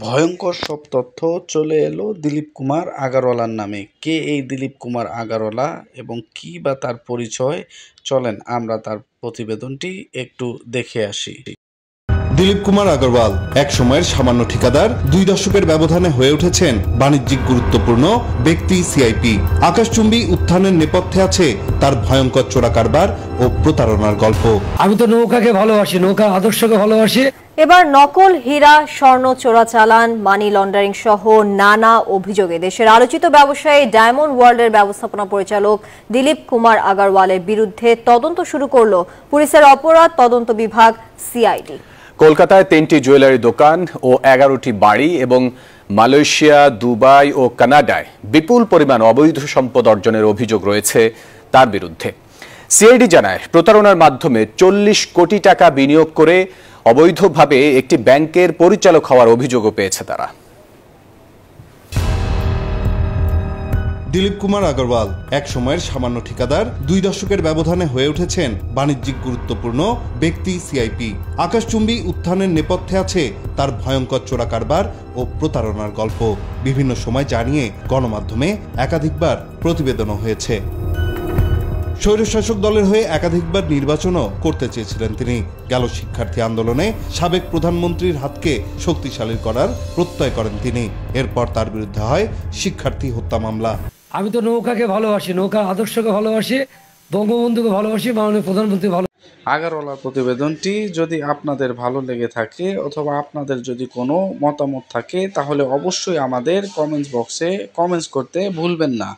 ভয়ঙ্কর সব তথ্য চলে এলো দিলীপ কুমার আগারওয়ালার নামে। কে এই দিলীপ কুমার আগারওয়ালা এবং কী বা তার পরিচয়? চলেন আমরা তার প্রতিবেদনটি একটু দেখে আসি। দিলীপ কুমার আগরওয়াল এক সময়ের সামান্য ঠিকাদার, 2 দশকের ব্যবধানে হয়ে উঠেছেন বাণিজ্যিক গুরুত্বপূর্ণ ব্যক্তি। সিআইপি আকাশচুম্বী উত্থানের নেপথ্যে আছে তার ভয়ঙ্কর চোরা কারবার ও প্রতারণার গল্প। আমি তো নৌকাকে ভালোবাসি, নৌকার আদর্শকে ভালোবাসি। এবার নকল হীরা, স্বর্ণ চোরাচালান, মানি লন্ডারিং সহ নানা অভিযোগে দেশের আলোচিত ব্যবসায়ী ডায়মন্ড ওয়ার্ল্ডের ব্যবস্থাপনা পরিচালক দিলীপ কুমার আগারওয়ালের বিরুদ্ধে তদন্ত শুরু করল পুলিশের অপরাধ তদন্ত বিভাগ সিআইডি। কলকাতায় 3টি জুয়েলারি দোকান ও 11টি বাড়ি এবং মালয়েশিয়া, দুবাই ও কানাডায় বিপুল পরিমাণ অবৈধ সম্পদ অর্জনের অভিযোগ রয়েছে তার বিরুদ্ধে। সিআইডি জানায়, প্রতারণার মাধ্যমে 40 কোটি টাকা বিনিয়োগ করে অবৈধভাবে একটি ব্যাংকের পরিচালক হওয়ার অভিযোগও পেয়েছে তারা। দিলীপ কুমার আগরওয়াল এক সময়ের সামান্য ঠিকাদার, 2 দশকের ব্যবধানে হয়ে উঠেছেন বাণিজ্যিক গুরুত্বপূর্ণ ব্যক্তি। সিআইপি আকাশচুম্বী উত্থানের নেপথ্যে আছে তার ভয়ঙ্কর চোরা কারবার ও প্রতারণার গল্প। বিভিন্ন সময় জানিয়ে গণমাধ্যমে একাধিকবার প্রতিবেদনও হয়েছে। স্বৈরশাসক দলের হয়ে একাধিকবার নির্বাচনও করতে চেয়েছিলেন তিনি। গেল শিক্ষার্থী আন্দোলনে সাবেক প্রধানমন্ত্রীর হাতকে শক্তিশালী করার প্রত্যয় করেন তিনি। এরপর তার বিরুদ্ধে হয় শিক্ষার্থী হত্যা মামলা। আমি তো নৌকাকে ভালোবাসি, নৌকার আদর্শকে ভালোবাসি, বঙ্গবন্ধুকে ভালোবাসি, মাননীয় প্রধানমন্ত্রী ভালো। আগারওয়ালার প্রতিবেদনটি যদি আপনাদের ভালো লেগে থাকে অথবা আপনাদের যদি কোনো মতামত থাকে তাহলে অবশ্যই আমাদের কমেন্টস বক্সে কমেন্টস করতে ভুলবেন না।